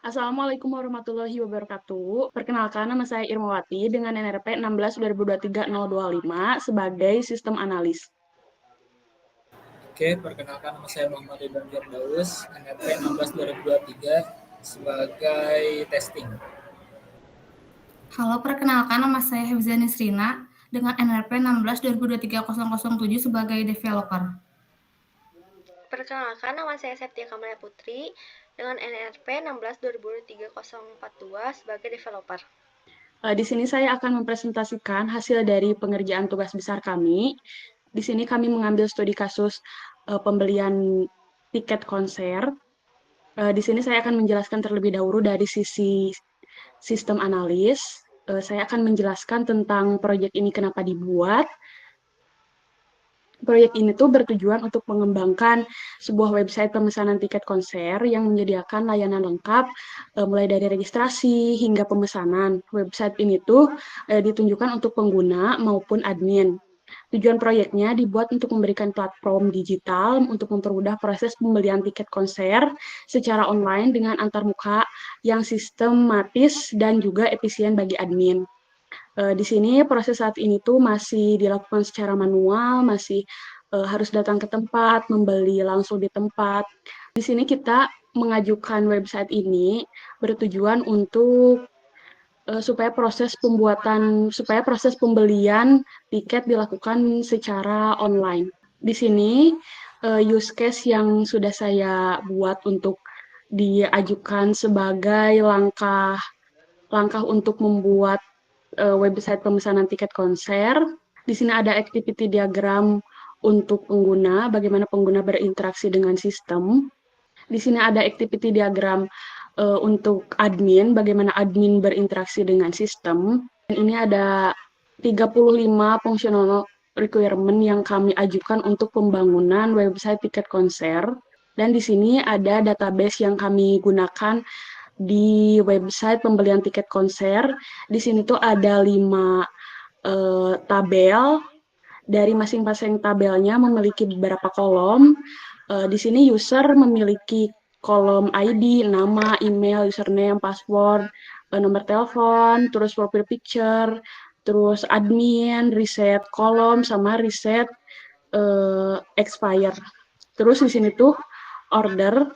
Assalamualaikum warahmatullahi wabarakatuh. Perkenalkan, nama saya Irmawati dengan NRP 16-2023-025 sebagai sistem analis. Oke, perkenalkan nama saya Muhammad Ridwan Firdaus, NRP 16 2023 sebagai testing. Halo, perkenalkan nama saya Hifzan Nisrina dengan NRP 16-2023-007 sebagai developer. Perkenalkan, nama saya Septia Kamalia Putri dengan NRP 16-2023-042 sebagai developer. Di sini saya akan mempresentasikan hasil dari pengerjaan tugas besar kami. Di sini kami mengambil studi kasus pembelian tiket konser. Di sini saya akan menjelaskan terlebih dahulu dari sisi sistem analis. Saya akan menjelaskan tentang proyek ini kenapa dibuat. Proyek ini tuh bertujuan untuk mengembangkan sebuah website pemesanan tiket konser yang menyediakan layanan lengkap mulai dari registrasi hingga pemesanan. Website ini tuh ditunjukkan untuk pengguna maupun admin. Tujuan proyeknya dibuat untuk memberikan platform digital untuk mempermudah proses pembelian tiket konser secara online dengan antarmuka yang sistematis dan juga efisien bagi admin. Di sini proses saat ini tuh masih dilakukan secara manual, masih harus datang ke tempat, membeli langsung di tempat. Di sini kita mengajukan website ini bertujuan untuk supaya proses pembelian tiket dilakukan secara online. Di sini use case yang sudah saya buat untuk diajukan sebagai langkah untuk membuat website pemesanan tiket konser. Di sini ada activity diagram untuk pengguna, bagaimana pengguna berinteraksi dengan sistem. Di sini ada activity diagram untuk admin, bagaimana admin berinteraksi dengan sistem. Dan ini ada 35 functional requirement yang kami ajukan untuk pembangunan website tiket konser. Dan di sini ada database yang kami gunakan di website pembelian tiket konser. Di sini tuh ada 5 tabel. Dari masing-masing tabelnya memiliki beberapa kolom. Di sini user memiliki kolom ID, nama, email, username, password, nomor telepon, terus profile picture, terus admin, reset kolom, sama reset expire. Terus di sini tuh order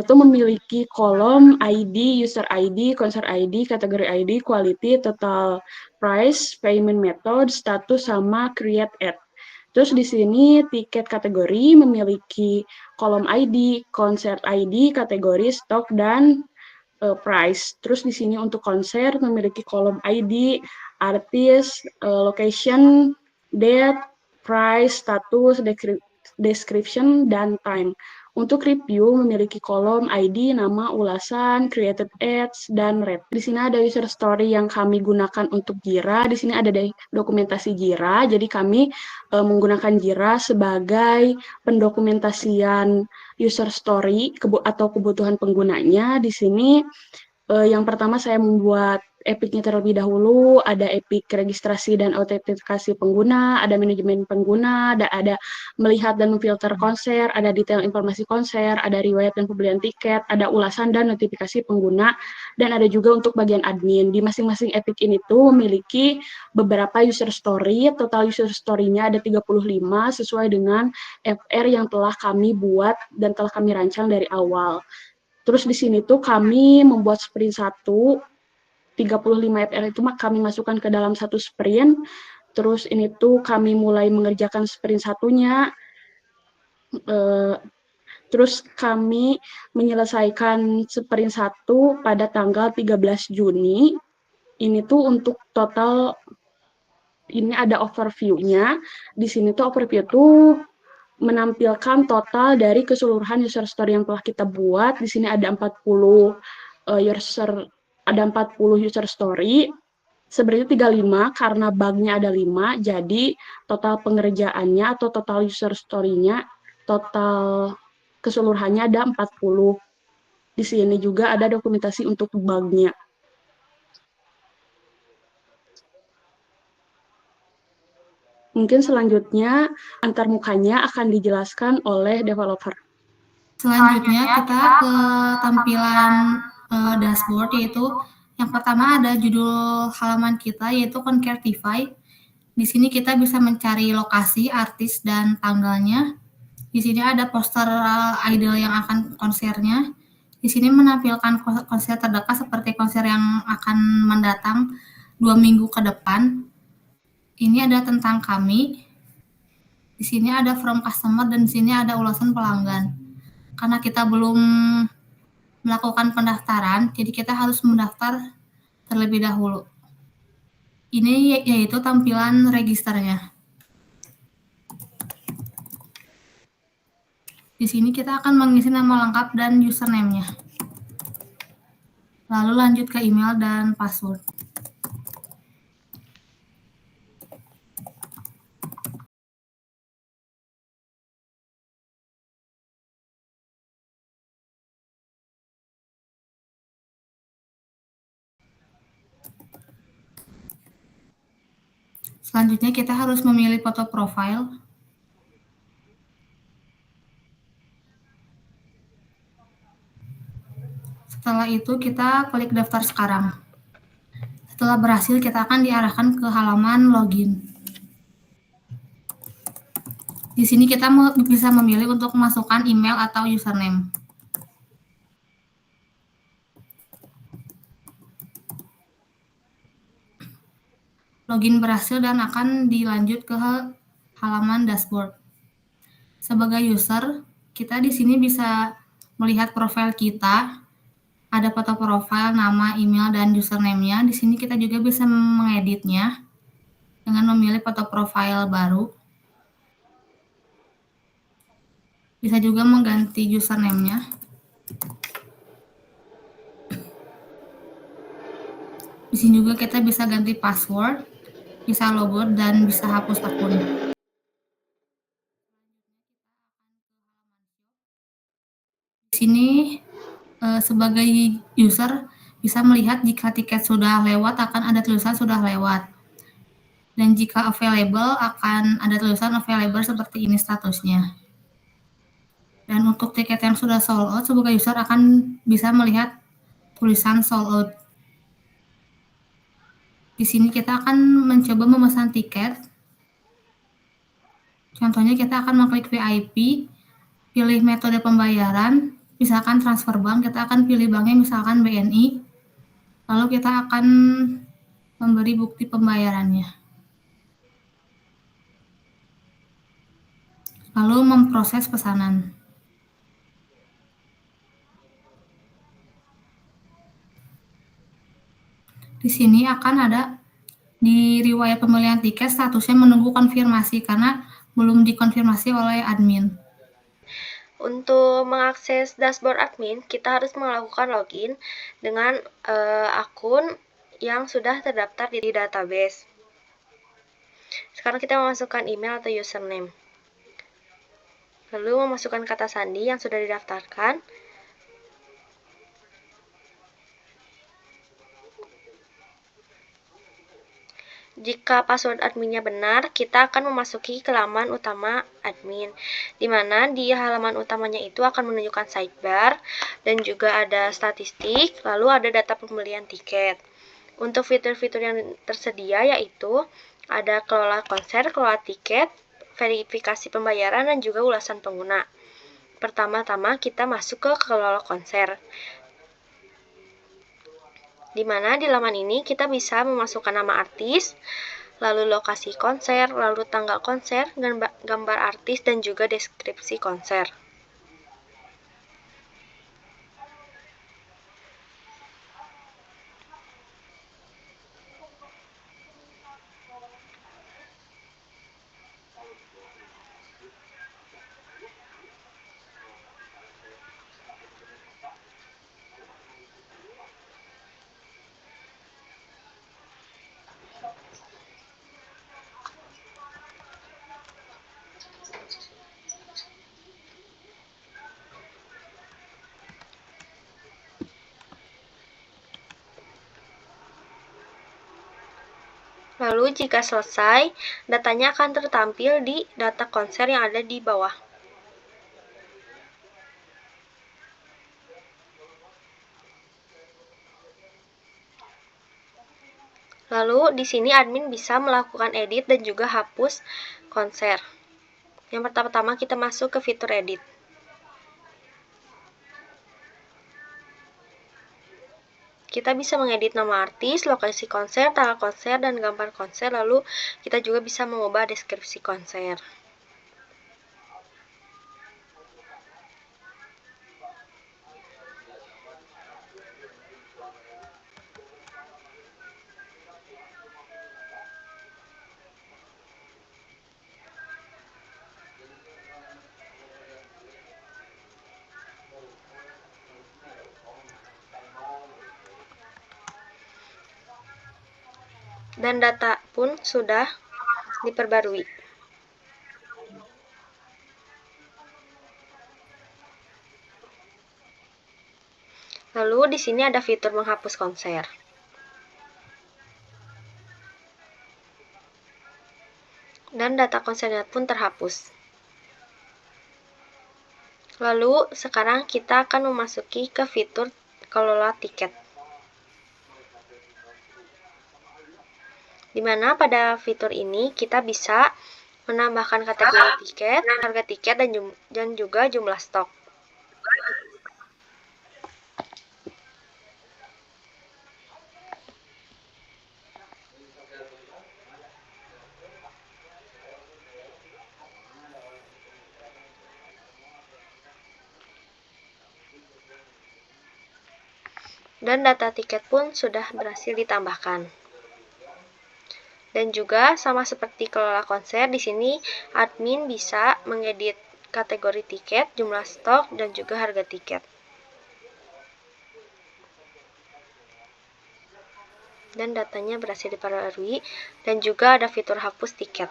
tuh memiliki kolom ID, user ID, konser ID, kategori ID, quality, total price, payment method, status, sama create ad. Terus di sini tiket kategori memiliki kolom ID, konser ID, kategori, stok, dan price. Terus di sini untuk konser memiliki kolom ID, artis, location, date, price, status, description, dan time. Untuk review memiliki kolom ID, nama, ulasan, created ads, dan rate. Di sini ada user story yang kami gunakan untuk Jira. Di sini ada dokumentasi Jira. Jadi kami menggunakan Jira sebagai pendokumentasian user story atau kebutuhan penggunanya. Di sini yang pertama saya membuat Epic-nya terlebih dahulu, ada Epic registrasi dan autentikasi pengguna, ada manajemen pengguna, ada melihat dan memfilter konser, ada detail informasi konser, ada riwayat dan pembelian tiket, ada ulasan dan notifikasi pengguna, dan ada juga untuk bagian admin. Di masing-masing Epic ini tuh memiliki beberapa user story, total user story-nya ada 35 sesuai dengan FR yang telah kami buat dan telah kami rancang dari awal. Terus di sini tuh kami membuat sprint 1, 35 FR itu kami masukkan ke dalam satu sprint. Terus ini tuh kami mulai mengerjakan sprint satunya. Terus kami menyelesaikan sprint 1 pada tanggal 13 Juni. Ini tuh untuk total, ini ada overview-nya. Di sini tuh overview tuh menampilkan total dari keseluruhan user story yang telah kita buat. Di sini ada 40 user story. Sebenarnya 35 karena bug-nya ada 5, jadi total pengerjaannya atau total user story-nya, total keseluruhannya ada 40. Di sini juga ada dokumentasi untuk bug-nya. Mungkin selanjutnya antarmukanya akan dijelaskan oleh developer. Selanjutnya kita ke tampilan dashboard, yaitu yang pertama ada judul halaman kita yaitu Concertify. Di sini kita bisa mencari lokasi, artis, dan tanggalnya. Di sini ada poster idol yang akan konsernya. Di sini menampilkan konser terdekat seperti konser yang akan mendatang 2 minggu ke depan. Ini ada tentang kami. Di sini ada from customer dan di sini ada ulasan pelanggan. Karena kita belum melakukan pendaftaran, jadi kita harus mendaftar terlebih dahulu. Ini yaitu tampilan registernya. Di sini kita akan mengisi nama lengkap dan username-nya. Lalu lanjut ke email dan password. Selanjutnya kita harus memilih foto profile. Setelah itu kita klik daftar sekarang. Setelah berhasil kita akan diarahkan ke halaman login. Di sini kita bisa memilih untuk memasukkan email atau username. Login berhasil dan akan dilanjut ke halaman dashboard. Sebagai user, kita di sini bisa melihat profil kita, ada foto profil, nama, email, dan username-nya. Di sini kita juga bisa mengeditnya dengan memilih foto profil baru. Bisa juga mengganti username-nya. Di sini juga kita bisa ganti password, bisa logout, dan bisa hapus akun. Di sini sebagai user bisa melihat jika tiket sudah lewat akan ada tulisan sudah lewat. Dan jika available akan ada tulisan available seperti ini statusnya. Dan untuk tiket yang sudah sold out, sebagai user akan bisa melihat tulisan sold out. Di sini kita akan mencoba memesan tiket. Contohnya kita akan mengklik VIP, pilih metode pembayaran, misalkan transfer bank, kita akan pilih banknya misalkan BNI. Lalu kita akan memberi bukti pembayarannya. Lalu memproses pesanan. Di sini akan ada di riwayat pembelian tiket statusnya menunggu konfirmasi karena belum dikonfirmasi oleh admin. Untuk mengakses dashboard admin, kita harus melakukan login dengan akun yang sudah terdaftar di database. Sekarang kita memasukkan email atau username. Lalu memasukkan kata sandi yang sudah didaftarkan. Jika password adminnya benar, kita akan memasuki ke halaman utama admin, di mana di halaman utamanya itu akan menunjukkan sidebar, dan juga ada statistik, lalu ada data pembelian tiket. Untuk fitur-fitur yang tersedia yaitu ada kelola konser, kelola tiket, verifikasi pembayaran, dan juga ulasan pengguna. Pertama-tama kita masuk ke kelola konser, di mana di laman ini kita bisa memasukkan nama artis, lalu lokasi konser, lalu tanggal konser, gambar artis, dan juga deskripsi konser. Lalu jika selesai, datanya akan tertampil di data konser yang ada di bawah. Lalu di sini admin bisa melakukan edit dan juga hapus konser. Yang pertama-tama kita masuk ke fitur edit. Kita bisa mengedit nama artis, lokasi konser, tanggal konser, dan gambar konser. Lalu kita juga bisa mengubah deskripsi konser. Dan data pun sudah diperbarui. Lalu di sini ada fitur menghapus konser. Dan data konsernya pun terhapus. Lalu sekarang kita akan memasuki ke fitur kelola tiket. Di mana pada fitur ini kita bisa menambahkan kategori tiket, harga tiket, dan juga jumlah stok. Dan data tiket pun sudah berhasil ditambahkan. Dan juga sama seperti kelola konser, di sini admin bisa mengedit kategori tiket, jumlah stok, dan juga harga tiket. Dan datanya berhasil diperbarui, dan juga ada fitur hapus tiket.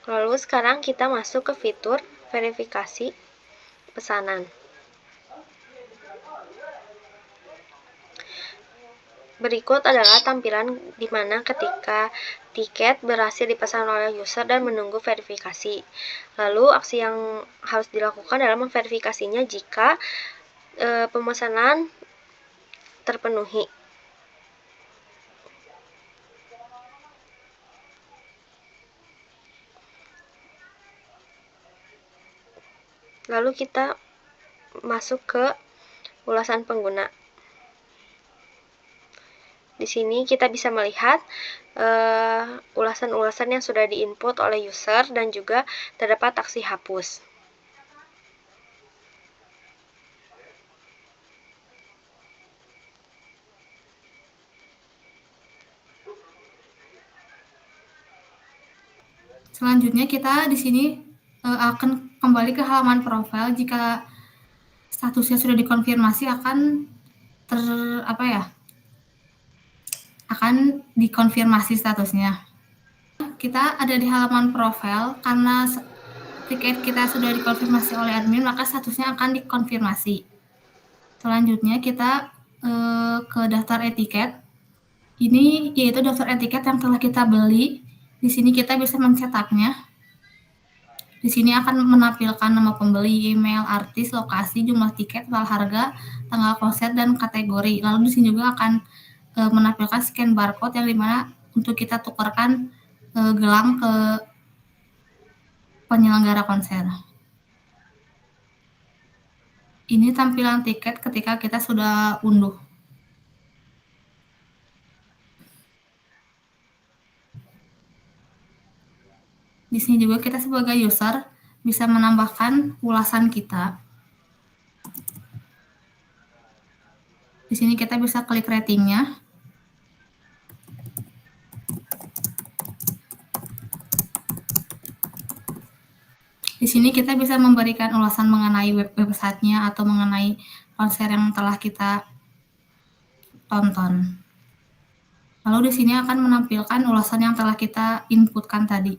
Lalu sekarang kita masuk ke fitur verifikasi pesanan. Berikut adalah tampilan di mana ketika tiket berhasil dipesan oleh user dan menunggu verifikasi. Lalu aksi yang harus dilakukan adalah memverifikasinya jika pemesanan terpenuhi. Lalu kita masuk ke ulasan pengguna. Di sini kita bisa melihat ulasan-ulasan yang sudah diinput oleh user dan juga terdapat aksi hapus. Selanjutnya kita di sini akan kembali ke halaman profil. Jika statusnya sudah dikonfirmasi akan dikonfirmasi statusnya. Kita ada di halaman profil karena tiket kita sudah dikonfirmasi oleh admin, maka statusnya akan dikonfirmasi. Selanjutnya kita ke daftar etiket. Ini yaitu daftar etiket yang telah kita beli. Di sini kita bisa mencetaknya. Di sini akan menampilkan nama pembeli, email, artis, lokasi, jumlah tiket, total harga, tanggal konser, dan kategori. Lalu di sini juga akan menampilkan scan barcode yang dimana untuk kita tukarkan gelang ke penyelenggara konser. Ini tampilan tiket ketika kita sudah unduh. Di sini juga kita sebagai user bisa menambahkan ulasan kita. Di sini kita bisa klik ratingnya. Di sini kita bisa memberikan ulasan mengenai websitenya atau mengenai konser yang telah kita tonton. Lalu di sini akan menampilkan ulasan yang telah kita inputkan tadi.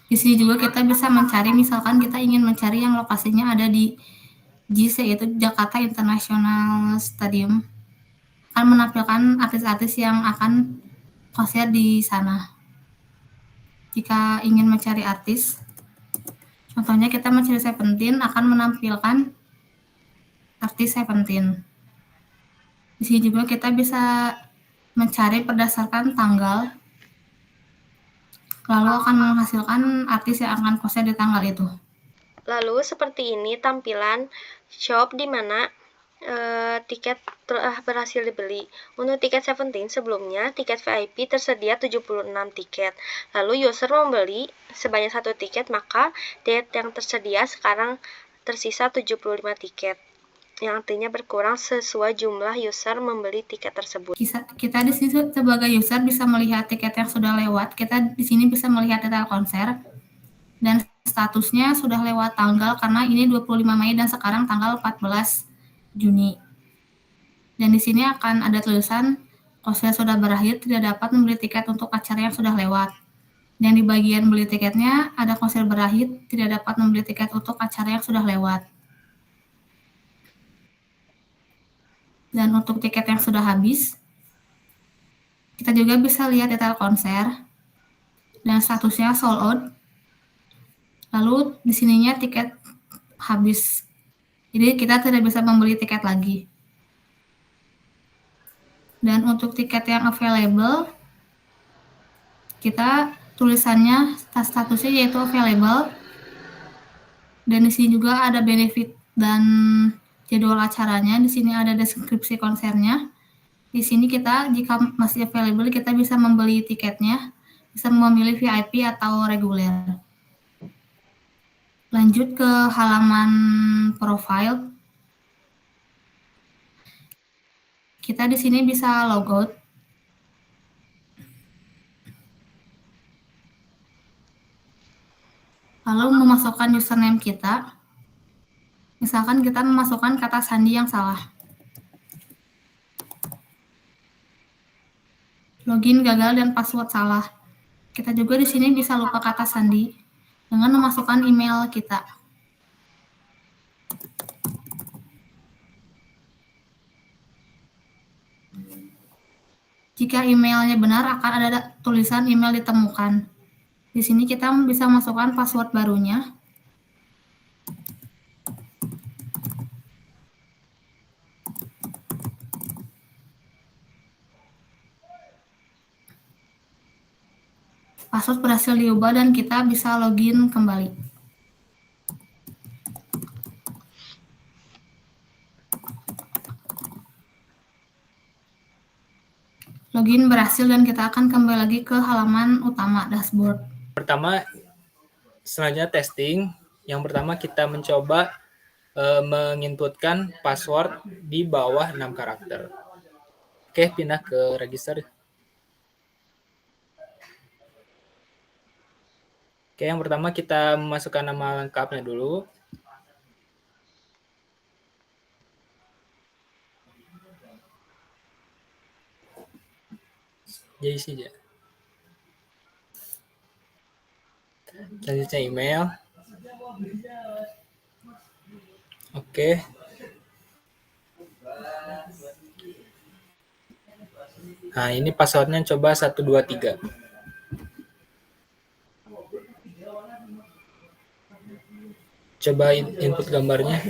Di sini juga kita bisa mencari, misalkan kita ingin mencari yang lokasinya ada di JIS, yaitu Jakarta International Stadium, akan menampilkan artis-artis yang akan konser di sana. jika ingin mencari artis. Contohnya kita mencari Seventeen akan menampilkan artis Seventeen. Di sini juga kita bisa mencari berdasarkan tanggal, lalu akan menghasilkan artis yang akan konser di tanggal itu. Lalu seperti ini tampilan shop di mana tiket telah berhasil dibeli. Untuk tiket Seventeen sebelumnya, tiket VIP tersedia 76 tiket. Lalu user membeli sebanyak 1 tiket, maka tiket yang tersedia sekarang tersisa 75 tiket. Yang artinya berkurang sesuai jumlah user membeli tiket tersebut. Kita di sini sebagai user bisa melihat tiket yang sudah lewat. Kita di sini bisa melihat detail konser dan statusnya sudah lewat tanggal karena ini 25 Mei dan sekarang tanggal 14 Juni. Dan di sini akan ada tulisan konser sudah berakhir, tidak dapat membeli tiket untuk acara yang sudah lewat. Dan di bagian beli tiketnya ada konser berakhir, tidak dapat membeli tiket untuk acara yang sudah lewat. Dan untuk tiket yang sudah habis, kita juga bisa lihat detail konser dan statusnya sold out. Lalu di sininya tiket habis. Jadi kita tidak bisa membeli tiket lagi. Dan untuk tiket yang available, kita tulisannya statusnya yaitu available. Dan di sini juga ada benefit dan jadwal acaranya. Di sini ada deskripsi konsernya. Di sini kita jika masih available kita bisa membeli tiketnya, bisa memilih VIP atau reguler. Lanjut ke halaman profile. Kita di sini bisa logout. Lalu memasukkan username kita. Misalkan kita memasukkan kata sandi yang salah. Login gagal dan password salah. Kita juga di sini bisa lupa kata sandi dengan memasukkan email kita. Jika emailnya benar, akan ada tulisan email ditemukan. Di sini kita bisa masukkan password barunya. Password berhasil diubah dan kita bisa login kembali. Login berhasil dan kita akan kembali lagi ke halaman utama dashboard. Pertama, selanjutnya testing. Yang pertama kita mencoba menginputkan password di bawah 6 karakter. Oke, pindah ke register. Oke, yang pertama kita memasukkan nama lengkapnya dulu. Jadi sih ya. Selanjutnya email. Oke. Nah, ini passwordnya coba 123. Coba input gambarnya.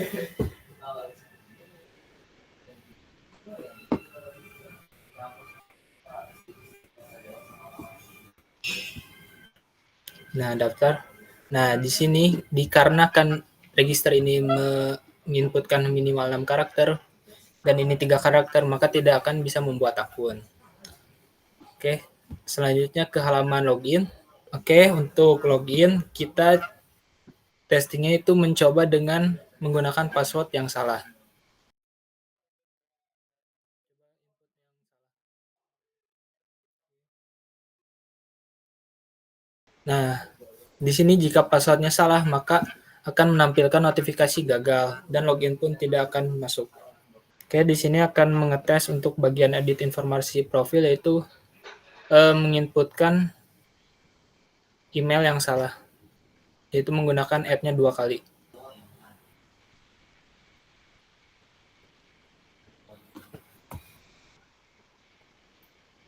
Nah, daftar. Nah, di sini dikarenakan register ini menginputkan minimal 6 karakter dan ini 3 karakter, maka tidak akan bisa membuat akun. Oke, selanjutnya ke halaman login. Oke, untuk login kita testingnya itu mencoba dengan menggunakan password yang salah. Nah, di sini jika passwordnya salah, maka akan menampilkan notifikasi gagal dan login pun tidak akan masuk. Oke, di sini akan mengetes untuk bagian edit informasi profil, yaitu menginputkan email yang salah, yaitu menggunakan app-nya 2 kali.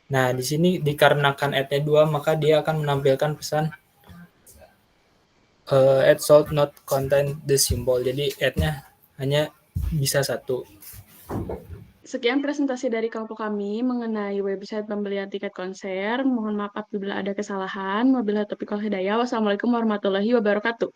Nah, di sini dikarenakan add-nya 2, maka dia akan menampilkan pesan add should not contain the symbol. Jadi add-nya hanya bisa satu. Sekian presentasi dari kelompok kami mengenai website pembelian tiket konser. Mohon maaf apabila ada kesalahan. Wabillahi taufiq wal hidayah. Wassalamualaikum warahmatullahi wabarakatuh.